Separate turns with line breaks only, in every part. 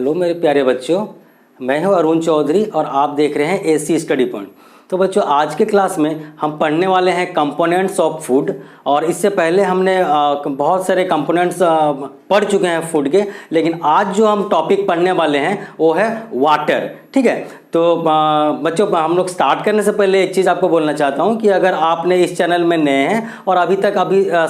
Hello मेरे प्यारे बच्चों, मैं हूं अरुण चौधरी और आप देख रहे हैं एसी स्टडी पॉइंट। तो बच्चों, आज के क्लास में हम पढ़ने वाले हैं कंपोनेंट्स ऑफ फूड। और इससे पहले हमने बहुत सारे कंपोनेंट्स पढ़ चुके हैं फूड के, लेकिन आज जो हम टॉपिक पढ़ने वाले हैं वो है वाटर। ठीक है, तो बच्चों हम लोग स्टार्ट करने से पहले एक चीज़ आपको बोलना चाहता हूँ कि अगर आपने इस चैनल में नए हैं और अभी तक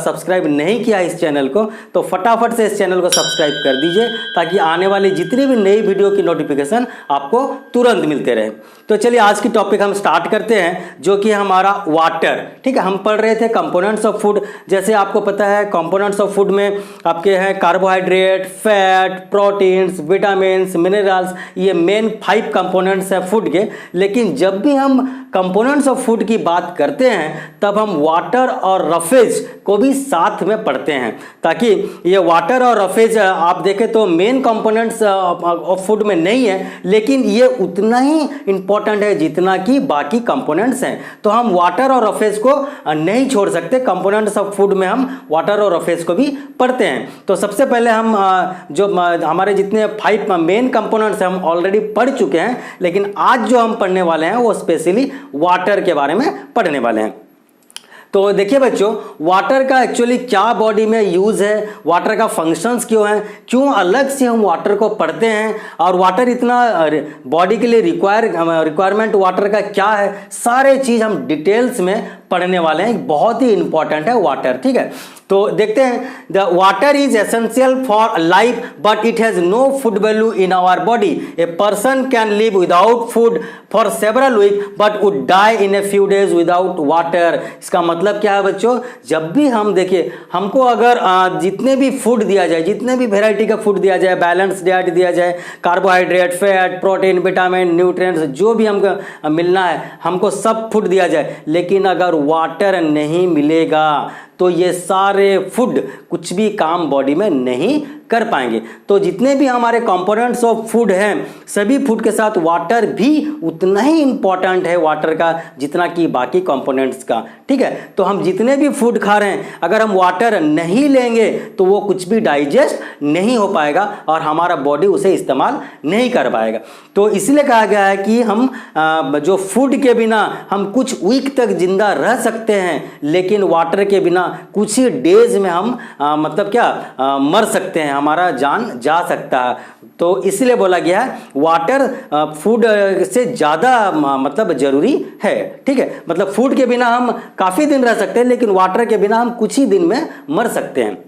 सब्सक्राइब नहीं किया इस चैनल को, तो फटाफट से इस चैनल को सब्सक्राइब कर दीजिए ताकि आने वाली जितनी भी नई वीडियो की नोटिफिकेशन आपको तुरंत मिलते रहे। तो चलिए आज की टॉपिक हम स्टार्ट करते हैं, जो कि हमारा वाटर। ठीक है, हम पढ़ रहे थे कंपोनेंट्स ऑफ फूड। जैसे आपको पता है कंपोनेंट्स ऑफ फूड में आपके हैं carbohydrate, fat, proteins, vitamins, minerals. ये मेन 5 कंपोनेंट्स है फूड के। लेकिन जब भी हम कंपोनेंट्स ऑफ फूड की बात करते हैं तब हम वाटर और रफेज को भी साथ में पढ़ते हैं, ताकि ये वाटर और रफेज आप देखें तो मेन कंपोनेंट्स ऑफ फूड में नहीं है, लेकिन ये उतना ही इंपॉर्टेंट है जितना कि बाकी कंपोनेंट्स हैं। तो हम वाटर और रफेज को नहीं छोड़ सकते। कंपोनेंट्स ऑफ फूड में हम वाटर और रफेज को भी पढ़ते हैं। तो सबसे पहले हम जो हमारे जितने 5 मेन कंपोनेंट्स हैं हम ऑलरेडी पढ़ चुके हैं, लेकिन आज जो हम पढ़ने वाले हैं वो स्पेशली वाटर के बारे में पढ़ने वाले हैं। तो देखिए बच्चों, वाटर का एक्चुअली क्या बॉडी में यूज़ है, वाटर का फंक्शंस क्यों हैं, क्यों अलग से हम वाटर को पढ़ते हैं, और वाटर इतना बॉडी के लिए रिक्वायरमेंट वाटर का क्या है, सारे चीज़ हम डिटेल्स में पढ़ने वाले हैं। बहुत ही इंपॉर्टेंट है वाटर। ठीक है, तो देखते हैं। The water is essential for life but it has no food value in our body. A person can live without food for several week but would die in a few days without water. इसका मतलब क्या है बच्चों, जब भी हम देखिए हमको अगर जितने भी फूड दिया जाए, जितने भी वेराइटी का फूड दिया जाए, बैलेंस डाइट दिया जाए, carbohydrate, fat, protein, vitamin, nutrients जो भी हमको मिलना है, हमको सब फूड दिया जाए, लेकिन अगर वाटर नहीं मिलेगा तो ये सारे फूड कुछ भी काम बॉडी में नहीं कर पाएंगे। तो जितने भी हमारे कंपोनेंट्स ऑफ फूड हैं, सभी फूड के साथ वाटर भी उतना ही इंपॉर्टेंट है वाटर का जितना कि बाकी कंपोनेंट्स का। ठीक है, तो हम जितने भी फूड खा रहे हैं, अगर हम वाटर नहीं लेंगे तो वो कुछ भी डाइजेस्ट नहीं हो पाएगा और हमारा बॉडी उसे इस्तेमाल नहीं कर पाएगा। तो इसलिए कहा गया है कि हम जो फूड के बिना हम कुछ वीक तक जिंदा रह सकते हैं, लेकिन वाटर के बिना कुछ ही डेज में हम मर सकते हैं, हमारा जान जा सकता है। तो इसलिए बोला गया है वाटर फूड से ज़्यादा जरूरी है। ठीक है, मतलब फूड के बिना हम काफ़ी दिन रह सकते हैं, लेकिन वाटर के बिना हम कुछ ही दिन में मर सकते हैं।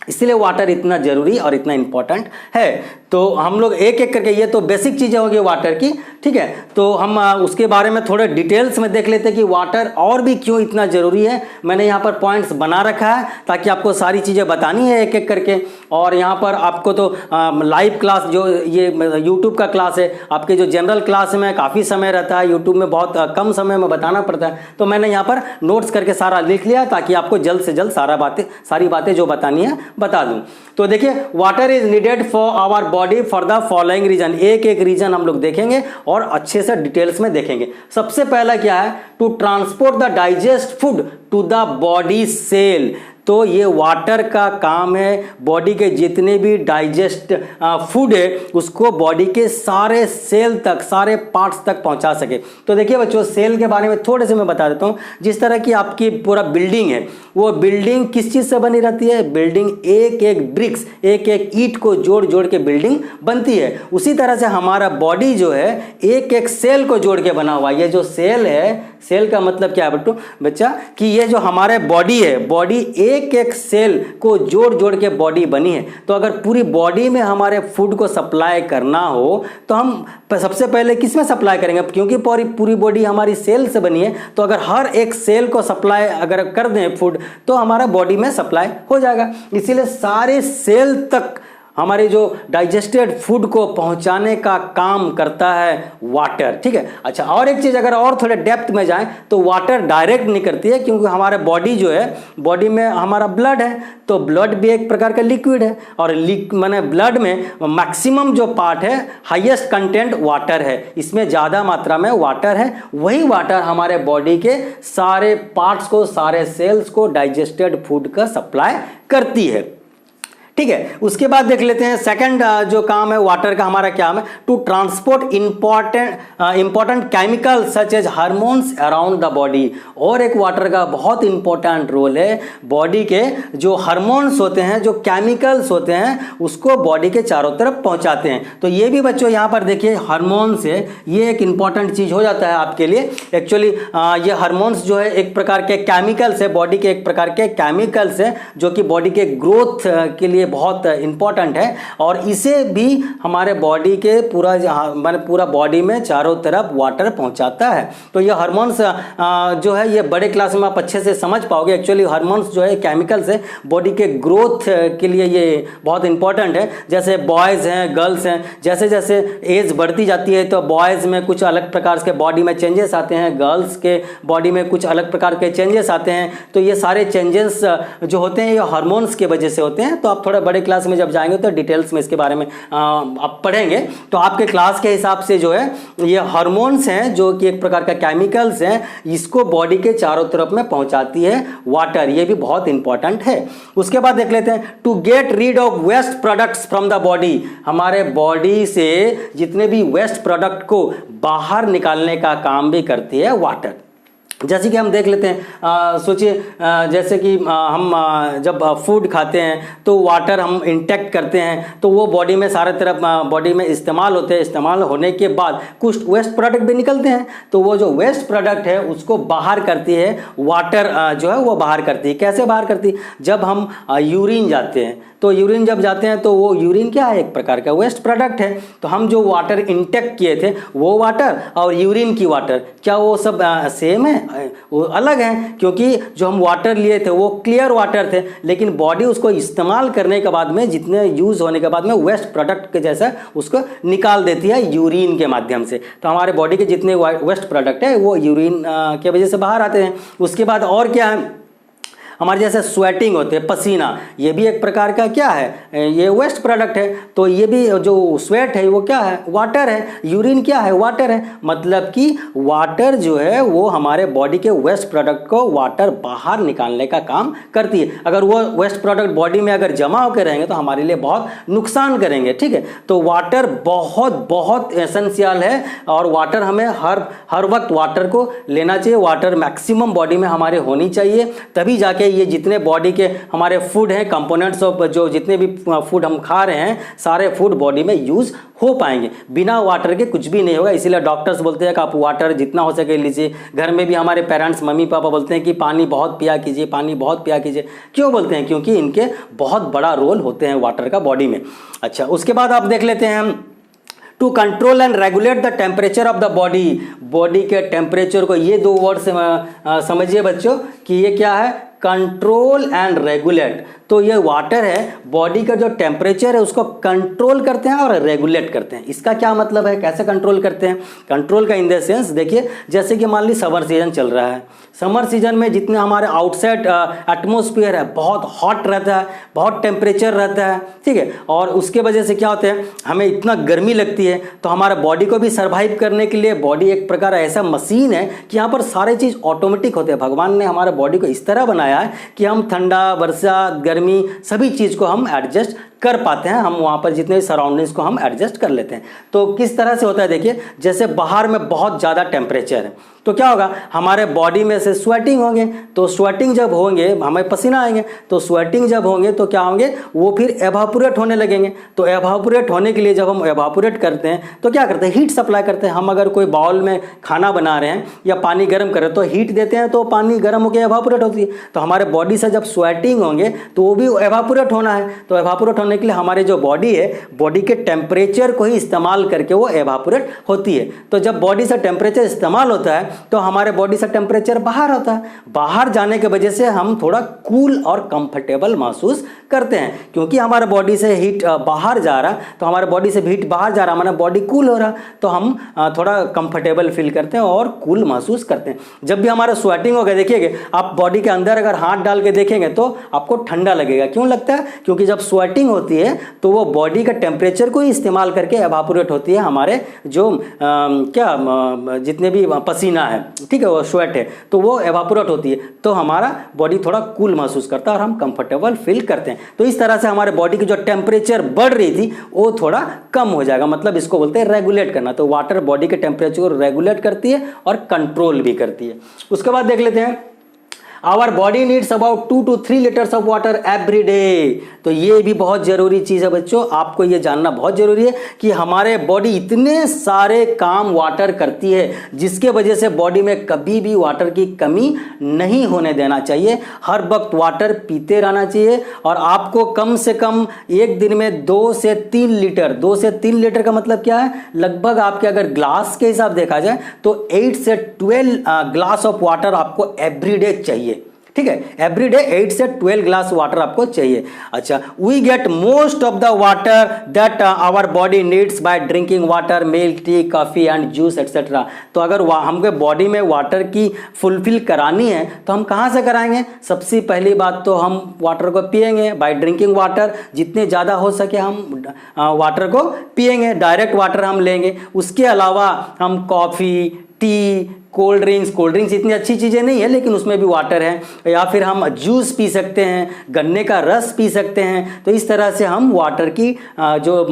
इसलिए वाटर इतना जरूरी और इतना इंपॉर्टेंट है। तो हम लोग एक एक करके, ये तो बेसिक चीज़ें होगी वाटर की। ठीक है, तो हम उसके बारे में थोड़े डिटेल्स में देख लेते हैं कि वाटर और भी क्यों इतना ज़रूरी है। मैंने यहाँ पर पॉइंट्स बना रखा है ताकि आपको सारी चीज़ें बतानी है एक एक करके। और यहाँ पर आपको तो लाइव क्लास जो ये यूट्यूब का क्लास है, आपके जो जनरल क्लास में काफ़ी समय रहता है, यूट्यूब में बहुत कम समय में बताना पड़ता है। तो मैंने यहाँ पर नोट्स करके सारा लिख लिया ताकि आपको जल्द से जल्द सारी बातें जो बतानी है बता दूं। तो देखिए, water is needed for our body for the following reason. एक एक रीजन हम लोग देखेंगे और अच्छे से डिटेल्स में देखेंगे। सबसे पहला क्या है, to transport the digest food to the body cell. तो ये वाटर का काम है बॉडी के जितने भी डाइजेस्ट फूड है उसको बॉडी के सारे सेल तक, सारे पार्ट्स तक पहुंचा सके। तो देखिए बच्चों, सेल के बारे में थोड़े से मैं बता देता हूँ। जिस तरह की आपकी पूरा बिल्डिंग है, वो बिल्डिंग किस चीज़ से बनी रहती है, बिल्डिंग एक एक ब्रिक्स, एक एक ईंट को जोड़ जोड़ के बिल्डिंग बनती है। उसी तरह से हमारा बॉडी जो है एक एक सेल को जोड़ के बना हुआ है। ये जो सेल है, सेल का मतलब क्या है बच्चा, कि ये जो हमारे बॉडी है, बॉडी एक एक सेल को जोड़ जोड़ के बॉडी बनी है। तो अगर पूरी बॉडी में हमारे फूड को सप्लाई करना हो तो हम सबसे पहले किस में सप्लाई करेंगे, क्योंकि पूरी बॉडी हमारी सेल से बनी है। तो अगर हर एक सेल को सप्लाई अगर कर दें फूड, तो हमारा बॉडी में सप्लाई हो जाएगा। इसीलिए सारे सेल तक हमारे जो डाइजेस्टेड फूड को पहुंचाने का काम करता है वाटर। ठीक है, अच्छा, और एक चीज़ अगर और थोड़े डेप्थ में जाएं तो वाटर डायरेक्ट नहीं करती है, क्योंकि हमारे बॉडी जो है, बॉडी में हमारा ब्लड है, तो ब्लड भी एक प्रकार का लिक्विड है, और माने ब्लड में मैक्सिमम जो पार्ट है, हाईएस्ट कंटेंट वाटर है, इसमें ज़्यादा मात्रा में वाटर है। वही वाटर हमारे बॉडी के सारे पार्ट्स को, सारे सेल्स को डाइजेस्टेड फूड का सप्लाई करती है। ठीक है। उसके बाद देख लेते हैं सेकंड जो काम है वाटर का, हमारा क्या है, to transport important chemical such as hormones around the body. और एक वाटर का बहुत इंपॉर्टेंट रोल है, बॉडी के जो हार्मोन्स होते हैं, जो केमिकल्स होते हैं, उसको बॉडी के चारों तरफ पहुंचाते हैं। तो ये भी बच्चों यहाँ पर देखिए हार्मोन्स है, ये एक इंपॉर्टेंट चीज हो जाता है आपके लिए। एक्चुअली ये हार्मोन्स जो है एक प्रकार के केमिकल्स है, बॉडी के एक प्रकार के केमिकल्स है जो कि बॉडी के ग्रोथ के लिए बहुत इंपॉर्टेंट है, और इसे भी हमारे बॉडी के पूरा बॉडी में चारों तरफ वाटर पहुंचाता है। तो ये हार्मोन्स जो है ये बड़े क्लास में आप अच्छे से समझ पाओगे। एक्चुअली हार्मोन्स जो है केमिकल्स है, बॉडी के ग्रोथ के लिए ये बहुत इंपॉर्टेंट है। जैसे बॉयज़ हैं, गर्ल्स हैं, जैसे जैसे एज बढ़ती जाती है तो बॉयज़ में कुछ अलग प्रकार के बॉडी में चेंजेस आते हैं, गर्ल्स के बॉडी में कुछ अलग प्रकार के चेंजेस आते हैं। तो ये सारे चेंजेस जो होते हैं ये हार्मोन्स की वजह से होते हैं। तो आप थोड़ा बड़े क्लास में जब जाएंगे तो डिटेल्स में इसके बारे में आप पढ़ेंगे। तो आपके क्लास के हिसाब से जो है ये हार्मोन्स हैं जो कि एक प्रकार का केमिकल्स हैं, इसको बॉडी के चारों तरफ में पहुंचाती है वाटर। ये भी बहुत इंपॉर्टेंट है। उसके बाद देख लेते हैं to get rid of waste products from the body. हमारे बॉडी से जितने भी वेस्ट प्रोडक्ट को बाहर निकालने का काम भी करती है वाटर। जैसे कि हम देख लेते हैं, सोचिए जैसे कि हम जब फूड खाते हैं तो वाटर हम इंटेक्ट करते हैं तो वो बॉडी में सारे तरफ बॉडी में इस्तेमाल होते हैं। इस्तेमाल होने के बाद कुछ वेस्ट प्रोडक्ट भी निकलते हैं, तो वो जो वेस्ट प्रोडक्ट है उसको बाहर करती है वाटर, जो है वो बाहर करती है। कैसे बाहर करती है? जब हम यूरिन जाते हैं तो यूरिन जब जाते हैं तो वो यूरिन क्या है, एक प्रकार का वेस्ट प्रोडक्ट है। तो हम जो वाटर इंटेक्ट किए थे वो वाटर और यूरिन की वाटर, क्या वो सब सेम है? वो अलग है, क्योंकि जो हम वाटर लिए थे वो क्लियर वाटर थे, लेकिन बॉडी उसको इस्तेमाल करने के बाद में, जितने यूज़ होने के बाद में वेस्ट प्रोडक्ट के जैसा उसको निकाल देती है यूरिन के माध्यम से। तो हमारे बॉडी के जितने वेस्ट प्रोडक्ट है वो यूरिन के वजह से बाहर आते हैं। उसके बाद और क्या है, हमारे जैसे स्वेटिंग होते हैं, पसीना, ये भी एक प्रकार का क्या है, ये वेस्ट प्रोडक्ट है। तो ये भी जो स्वेट है वो क्या है, वाटर है। यूरिन क्या है, वाटर है। मतलब कि वाटर जो है वो हमारे बॉडी के वेस्ट प्रोडक्ट को वाटर बाहर निकालने का काम करती है। अगर वो वेस्ट प्रोडक्ट बॉडी में अगर जमा होकर रहेंगे तो हमारे लिए बहुत नुकसान करेंगे। ठीक है, तो वाटर बहुत बहुत एसेंशियल है और वाटर हमें हर वक्त वाटर को लेना चाहिए। वाटर मैक्सिमम बॉडी में हमारे होनी चाहिए, तभी जाके ये जितने बॉडी के हमारे फूड हैं, कंपोनेंट्स ऑफ जो जितने भी फूड हम खा रहे हैं, सारे फूड बॉडी में यूज़ हो पाएंगे। बिना वाटर के कुछ भी नहीं होगा। इसीलिए डॉक्टर्स बोलते हैं कि आप वाटर जितना हो सके लीजिए। घर में भी हमारे पेरेंट्स, मम्मी पापा बोलते हैं कि पानी बहुत पिया कीजिए, पानी बहुत पिया कीजिए। क्यों बोलते हैं? क्योंकि इनके बहुत बड़ा रोल होते हैं वाटर का बॉडी में। अच्छा, उसके बाद आप देख लेते हैं हम to control and regulate the temperature of the body. Body के टेम्परेचर को, ये दो वर्ड से समझिए बच्चों कि ये क्या है, कंट्रोल एंड रेगुलेट। तो ये वाटर है, बॉडी का जो टेम्परेचर है उसको कंट्रोल करते हैं और रेगुलेट करते हैं। इसका क्या मतलब है, कैसे कंट्रोल करते हैं? कंट्रोल का इन द सेंस देखिए, जैसे कि मान ली समर सीजन चल रहा है, समर सीजन में जितने हमारे आउटसाइड एटमोसफियर है बहुत हॉट रहता है, बहुत टेम्परेचर रहता है। ठीक है, और उसके वजह से क्या होता है, हमें इतना गर्मी लगती है। तो हमारे बॉडी को भी सर्वाइव करने के लिए, बॉडी एक प्रकार ऐसा मशीन है कि यहाँ पर सारे चीज़ ऑटोमेटिक होते हैं। भगवान ने हमारे बॉडी को इस तरह बनाया है कि हम ठंडा, बरसात, गर्मी, सभी चीज़ को हम एडजस्ट कर पाते हैं। हम वहाँ पर जितने भी सराउंडिंग्स को हम एडजस्ट कर लेते हैं। तो किस तरह से होता है देखिए, जैसे बाहर में बहुत ज़्यादा टेम्परेचर है तो क्या होगा, हमारे बॉडी में से स्वेटिंग होंगे। तो स्वेटिंग जब होंगे, हमें पसीना आएंगे, तो स्वेटिंग जब होंगे तो क्या होंगे, वो फिर एवापोरेट होने लगेंगे। तो एवापोरेट होने के लिए जब हम एवापोरेट करते हैं तो क्या करते हैं, हीट सप्लाई करते हैं। हम अगर कोई बाउल में खाना बना रहे हैं या पानी गर्म कर रहे हैं तो हीट देते हैं, तो पानी गर्म होकर एवापोरेट होती है। तो हमारे बॉडी से जब स्वेटिंग होंगे तो वो भी एवापोरेट होना है। तो एवापोरेट होने के लिए हमारे जो बॉडी है, बॉडी के टेम्परेचर को ही इस्तेमाल करके वो एवापोरेट होती है। तो जब बॉडी से टेम्परेचर इस्तेमाल होता है तो हमारे बॉडी से टेम्परेचर बाहर होता है। बाहर जाने की वजह से हम थोड़ा कूल और कंफर्टेबल महसूस करते हैं, क्योंकि हमारे बॉडी से हीट बाहर जा रहा, तो हमारे बॉडी से हीट बाहर जा रहा, हमारा बॉडी कूल हो रहा, तो हम थोड़ा कंफर्टेबल फील करते हैं और कूल महसूस करते हैं। जब भी हमारा स्वेटिंग होगा, देखिएगा आप बॉडी के अंदर अगर हाथ डाल के देखेंगे तो आपको ठंडा लगेगा। क्यों लगता है? क्योंकि जब स्वेटिंग होती है तो वो बॉडी का टेम्परेचर को ही इस्तेमाल करके एवापोरेट होती है हमारे जो जितने भी पसीना है, ठीक है, वो स्वेट है, तो वो एवापोरेट होती है, तो हमारा बॉडी थोड़ा कूल महसूस करता है और हम कंफर्टेबल फील करते हैं। तो इस तरह से हमारे बॉडी की जो टेम्परेचर बढ़ रही थी वो थोड़ा कम हो जाएगा, मतलब इसको बोलते हैं रेगुलेट करना। तो वाटर बॉडी के टेम्परेचर को रेगुलेट करती है और कंट्रोल भी करती है। उसके बाद देख लेते हैं, our body needs about 2 to 3 litres of water every day. तो ये भी बहुत ज़रूरी चीज़ है बच्चों, आपको ये जानना बहुत ज़रूरी है कि हमारे बॉडी इतने सारे काम वाटर करती है जिसके वजह से बॉडी में कभी भी वाटर की कमी नहीं होने देना चाहिए। हर वक्त वाटर पीते रहना चाहिए और आपको कम से कम एक दिन में 2 से 3 लीटर, 2 से 3 लीटर का मतलब क्या है, लगभग आपके अगर ग्लास के हिसाब देखा जाए तो 8 से 12 ग्लास ऑफ वाटर आपको एवरी डे चाहिए, ठीक है, एवरी डे 8 से 12 ग्लास वाटर आपको चाहिए। अच्छा, we get most of the water that our body needs by drinking water, milk, tea, coffee and juice etcetera. तो अगर हमको बॉडी में वाटर की फुलफिल करानी है तो हम कहाँ से कराएंगे? सबसे पहली बात तो हम वाटर को पिएंगे बाय ड्रिंकिंग वाटर, जितने ज़्यादा हो सके हम वाटर को पिएंगे, डायरेक्ट वाटर हम लेंगे। उसके अलावा हम कॉफ़ी, टी, कोल्ड ड्रिंक्स इतनी अच्छी चीज़ें नहीं है लेकिन उसमें भी वाटर है, या फिर हम जूस पी सकते हैं, गन्ने का रस पी सकते हैं। तो इस तरह से हम वाटर की जो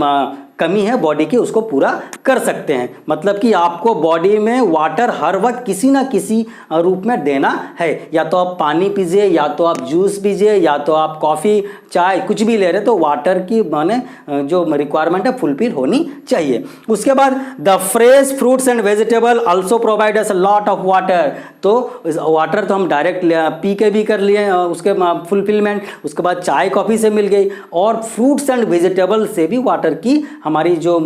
कमी है बॉडी की उसको पूरा कर सकते हैं। मतलब कि आपको बॉडी में वाटर हर वक्त किसी ना किसी रूप में देना है, या तो आप पानी पीजिए, या तो आप जूस पीजिए, या तो आप कॉफ़ी, चाय, कुछ भी ले रहे तो वाटर की माने जो रिक्वायरमेंट है फुलफिल होनी चाहिए। उसके बाद the fresh fruits and vegetable also provide us lot of water. तो वाटर तो हम डायरेक्ट पी के भी कर लिए उसके फुलफिलमेंट, उसके बाद चाय कॉफ़ी से मिल गई, और फ्रूट्स एंड वेजिटेबल से भी वाटर की हमारी जो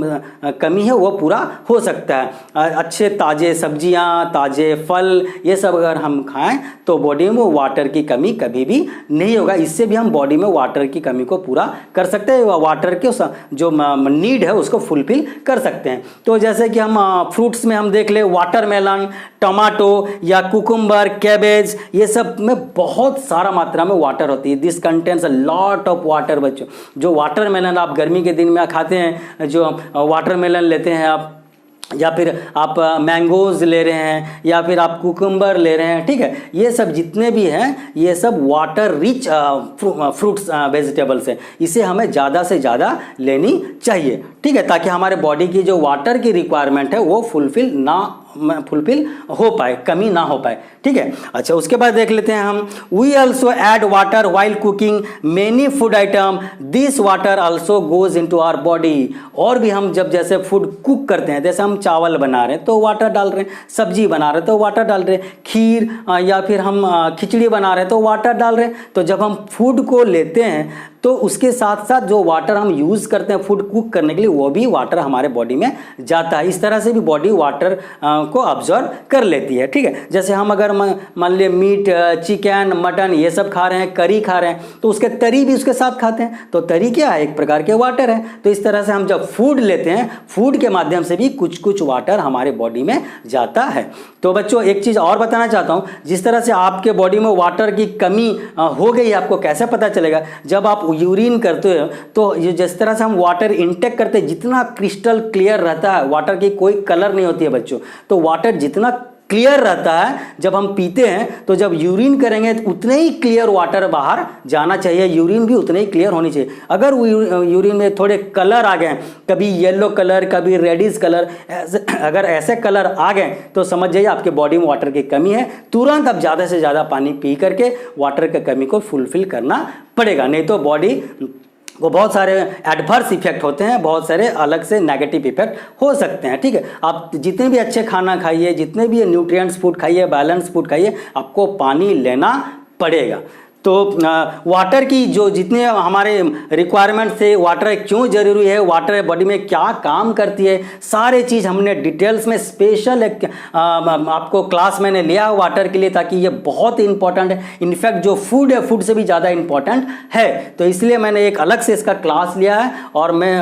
कमी है वो पूरा हो सकता है। अच्छे ताज़े सब्जियां, ताज़े फल, ये सब अगर हम खाएं तो बॉडी में वाटर की कमी कभी भी नहीं होगा। इससे भी हम बॉडी में वाटर की कमी को पूरा कर सकते हैं, वाटर के जो नीड है उसको फुलफिल कर सकते हैं। तो जैसे कि हम फ्रूट्स में हम देख ले, वाटरमेलन, टमाटो या कुकुम्बर, कैबेज, ये सब में बहुत सारा मात्रा में वाटर होती है। This contains a lot of water बच्चों। जो वाटरमेलन आप गर्मी के दिन में खाते हैं, जो वाटरमेलन लेते हैं आप, या फिर आप मैंगोज़ ले रहे हैं, या फिर आप कुकुम्बर ले रहे हैं, ठीक है, ये सब जितने भी हैं ये सब वाटर रिच फ्रूट्स वेजिटेबल्स हैं। इसे हमें ज़्यादा से ज़्यादा लेनी चाहिए, ठीक है, ताकि हमारे बॉडी की जो वाटर की रिक्वायरमेंट है वो फुलफिल हो पाए, कमी ना हो पाए, ठीक है। अच्छा, उसके बाद देख लेते हैं हम, we also add water while cooking many food item, this water also goes into our body. और भी हम जब जैसे फूड कुक करते हैं, जैसे हम चावल बना रहे हैं तो वाटर डाल रहे हैं, सब्जी बना रहे हैं तो वाटर डाल रहे हैं, खीर या फिर हम खिचड़ी बना रहे हैं तो वाटर डाल रहे हैं। तो जब हम फूड को लेते हैं तो उसके साथ साथ जो वाटर हम यूज़ करते हैं फूड कुक करने के लिए, वो भी वाटर हमारे बॉडी में जाता है। इस तरह से भी बॉडी वाटर को अब्जॉर्ब कर लेती है, ठीक है। जैसे हम अगर मान लिया मीट, चिकन, मटन ये सब खा रहे हैं, करी खा रहे हैं, तो उसके तरी भी उसके साथ खाते हैं, तो तरी क्या है, एक प्रकार के वाटर है। तो इस तरह से हम जब फूड लेते हैं, फूड के माध्यम से भी कुछ कुछ वाटर हमारे बॉडी में जाता है। तो बच्चों एक चीज़ और बताना चाहता हूँ, जिस तरह से आपके बॉडी में वाटर की कमी हो गई, आपको कैसे पता चलेगा? जब आप यूरिन करते हो तो ये जिस तरह से हम वाटर इंटेक करते हैं, जितना क्रिस्टल क्लियर रहता है, वाटर की कोई कलर नहीं होती है बच्चों, तो वाटर जितना क्लियर रहता है जब हम पीते हैं, तो जब यूरिन करेंगे तो उतने ही क्लियर वाटर बाहर जाना चाहिए, यूरिन भी उतने ही क्लियर होनी चाहिए। अगर यूरिन में थोड़े कलर आ गए, कभी येलो कलर, कभी रेडिश कलर, अगर ऐसे कलर आ गए तो समझ जाइए आपके बॉडी में वाटर की कमी है। तुरंत अब ज़्यादा से ज़्यादा पानी पी करके वाटर की कमी को फुलफिल करना पड़ेगा, नहीं तो बॉडी वो बहुत सारे एडवर्स इफेक्ट होते हैं, बहुत सारे अलग से नेगेटिव इफेक्ट हो सकते हैं, ठीक है। आप जितने भी अच्छे खाना खाइए, जितने भी न्यूट्रिएंट्स फूड खाइए, बैलेंस फूड खाइए, आपको पानी लेना पड़ेगा। तो वाटर की जो जितने हमारे रिक्वायरमेंट थे, वाटर क्यों ज़रूरी है, वाटर बॉडी में क्या काम करती है, सारे चीज़ हमने डिटेल्स में स्पेशल एक आपको क्लास मैंने लिया वाटर के लिए, ताकि ये बहुत इंपॉर्टेंट है। इनफैक्ट जो फूड है, फूड से भी ज़्यादा इंपॉर्टेंट है, तो इसलिए मैंने एक अलग से इसका क्लास लिया है। और मैं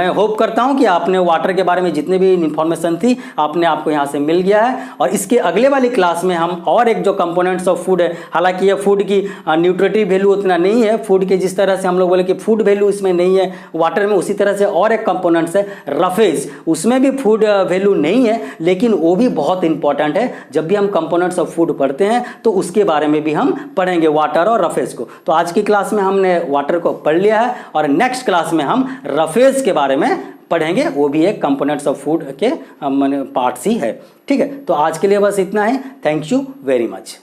होप करता हूँ कि आपने वाटर के बारे में जितनी भी इंफॉर्मेशन थी आपको यहाँ से मिल गया है। और इसके अगले वाली क्लास में हम और एक जो कंपोनेंट्स ऑफ फूड है, हालांकि ये फूड की न्यूट्रिटिव वैल्यू उतना नहीं है, फूड के जिस तरह से हम लोग बोले कि फूड वैल्यू इसमें नहीं है वाटर में, उसी तरह से और एक कंपोनेंट्स है रफेज, उसमें भी फूड वैल्यू नहीं है, लेकिन वो भी बहुत इंपॉर्टेंट है। जब भी हम कंपोनेंट्स ऑफ फूड पढ़ते हैं तो उसके बारे में भी हम पढ़ेंगे, वाटर और रफेज को। तो आज की क्लास में हमने वाटर को पढ़ लिया है और नेक्स्ट क्लास में हम रफेज के बारे में पढ़ेंगे, वो भी एक कंपोनेंट्स ऑफ फूड के पार्ट्स ही है। ठीक है, तो आज के लिए बस इतना ही। Thank you very much.